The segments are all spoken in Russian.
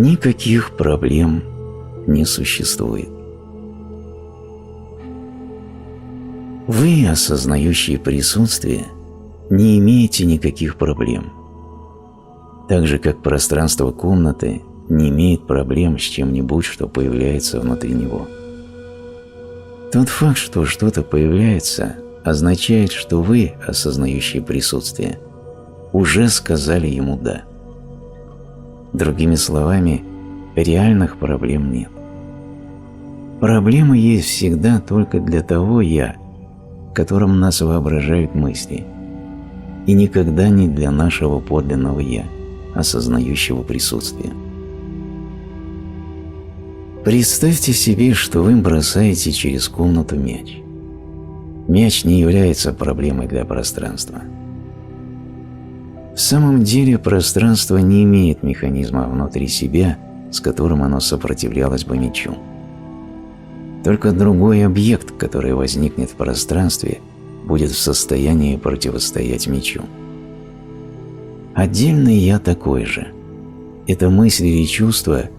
никаких проблем не существует. Вы, осознающие присутствие, не имеете никаких проблем. Так же, как пространство комнаты не имеет проблем с чем-нибудь, что появляется внутри него. Тот факт, что что-то появляется, означает, что вы, осознающие присутствие, уже сказали ему «да». Другими словами, реальных проблем нет. Проблемы есть всегда только для того «я», которым нас воображают мысли, и никогда не для нашего подлинного «я», осознающего присутствие. Представьте себе, что вы бросаете через комнату мяч. Мяч не является проблемой для пространства. В самом деле пространство не имеет механизма внутри себя, с которым оно сопротивлялось бы мячу. Только другой объект, который возникнет в пространстве, будет в состоянии противостоять мячу. Отдельный «я» такой же. Это мысли или чувства,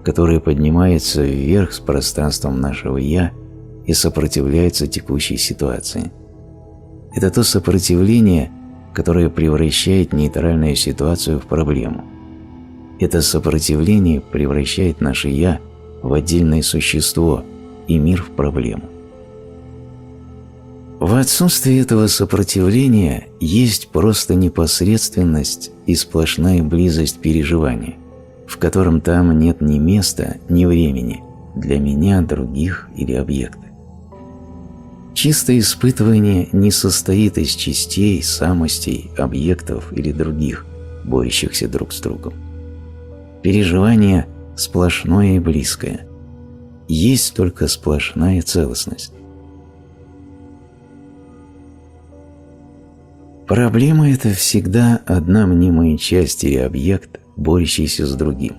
которые поднимаются вверх с пространством нашего «я» и сопротивляются текущей ситуации. Это то сопротивление, которое превращает нейтральную ситуацию в проблему. Это сопротивление превращает наше «я» в отдельное существо и мир в проблему. В отсутствии этого сопротивления есть просто непосредственность и сплошная близость переживания, в котором там нет ни места, ни времени для меня, других или объекта. Чистое испытывание не состоит из частей, самостей, объектов или других, борющихся друг с другом. Переживание сплошное и близкое. Есть только сплошная целостность. Проблема – это всегда одна мнимая часть или объект, борющийся с другим.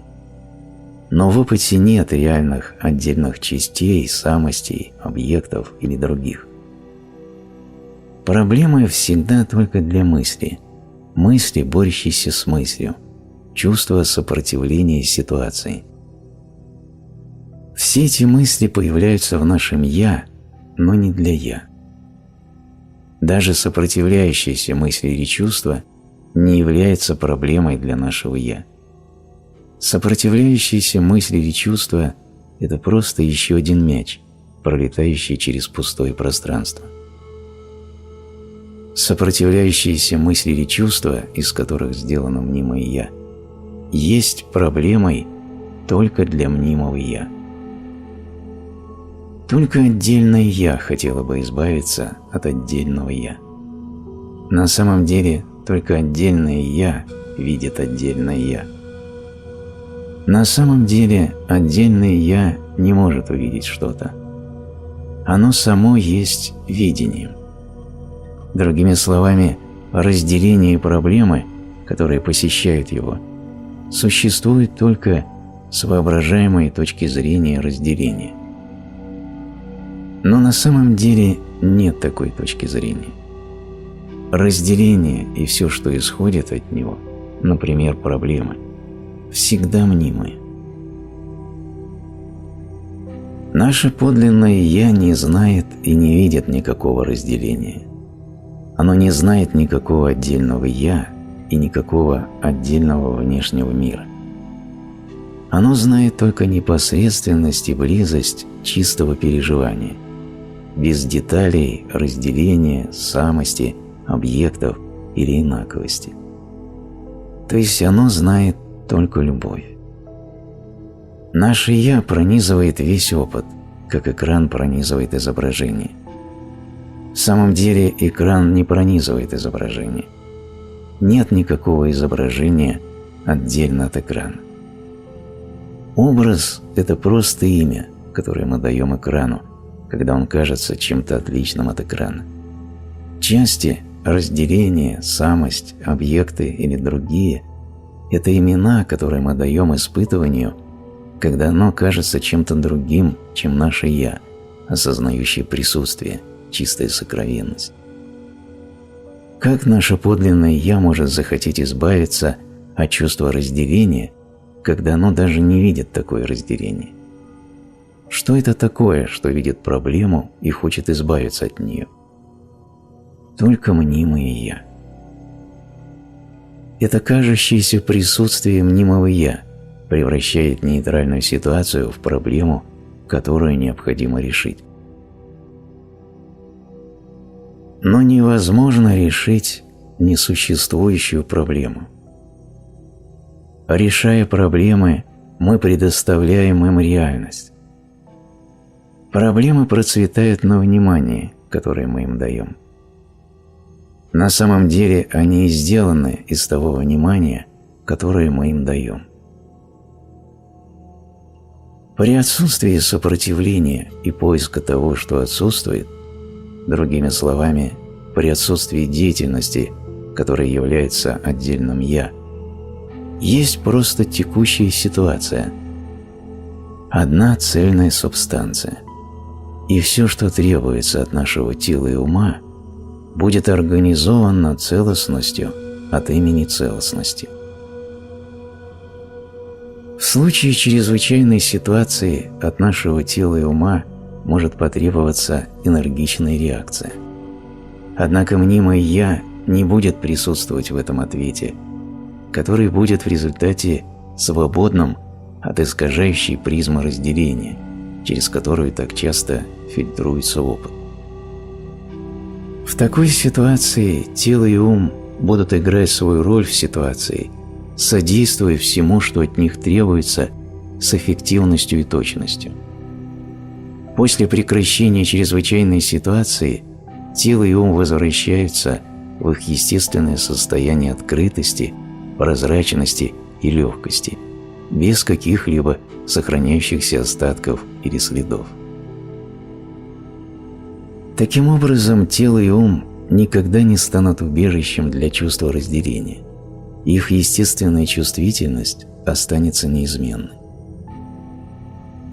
Но в опыте нет реальных отдельных частей, самостей, объектов или других. Проблема всегда только для мысли, мысли, борющейся с мыслью, чувство сопротивления ситуации. Все эти мысли появляются в нашем «я», но не для «я». Даже сопротивляющиеся мысли или чувства не являются проблемой для нашего «я». Сопротивляющиеся мысли или чувства – это просто еще один мяч, пролетающий через пустое пространство. Сопротивляющиеся мысли или чувства, из которых сделано мнимое «я», есть проблемой только для мнимого «я». Только отдельное «я» хотело бы избавиться от отдельного «я». На самом деле, только отдельное «я» видит отдельное «я». На самом деле, отдельное «я» не может увидеть что-то. Оно само есть видением. Другими словами, разделение и проблемы, которые посещают его, существуют только с воображаемой точки зрения разделения. Но на самом деле нет такой точки зрения. Разделение и все, что исходит от него, например, проблемы, всегда мнимые. Наше подлинное «я» не знает и не видит никакого разделения. Оно не знает никакого отдельного «я» и никакого отдельного внешнего мира. Оно знает только непосредственность и близость чистого переживания, без деталей, разделения, самости, объектов или инаковости. То есть оно знает только любовь. Наше «я» пронизывает весь опыт, как экран пронизывает изображение. В самом деле экран не пронизывает изображение. Нет никакого изображения отдельно от экрана. Образ – это просто имя, которое мы даем экрану, когда он кажется чем-то отличным от экрана. Части, разделение, самость, объекты или другие – это имена, которые мы даем испытыванию, когда оно кажется чем-то другим, чем наше «я», осознающее присутствие, чистая сокровенность. Как наше подлинное «я» может захотеть избавиться от чувства разделения, когда оно даже не видит такое разделение. Что это такое, что видит проблему и хочет избавиться от нее? Только мнимое «я». Это кажущееся присутствие мнимого «я» превращает нейтральную ситуацию в проблему, которую необходимо решить. Но невозможно решить несуществующую проблему. Решая проблемы, мы предоставляем им реальность. Проблемы процветают на внимании, которое мы им даем. На самом деле они и сделаны из того внимания, которое мы им даем. При отсутствии сопротивления и поиска того, что отсутствует, другими словами, при отсутствии деятельности, которая является отдельным «я», есть просто текущая ситуация, одна цельная субстанция. И все, что требуется от нашего тела и ума, будет организовано целостностью от имени целостности. В случае чрезвычайной ситуации от нашего тела и ума может потребоваться энергичная реакция. Однако мнимое «я» не будет присутствовать в этом ответе, который будет в результате свободным от искажающей призмы разделения, через которую так часто фильтруется опыт. В такой ситуации тело и ум будут играть свою роль в ситуации, содействуя всему, что от них требуется, с эффективностью и точностью. После прекращения чрезвычайной ситуации тело и ум возвращаются в их естественное состояние открытости, прозрачности и легкости, без каких-либо сохраняющихся остатков или следов. Таким образом, тело и ум никогда не станут убежищем для чувства разделения. Их естественная чувствительность останется неизменной.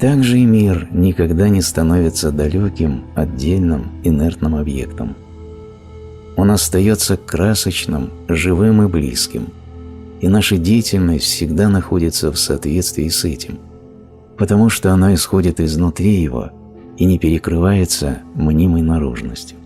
Также и мир никогда не становится далеким, отдельным, инертным объектом. Он остается красочным, живым и близким, и наша деятельность всегда находится в соответствии с этим, потому что она исходит изнутри его и не перекрывается мнимой наружностью.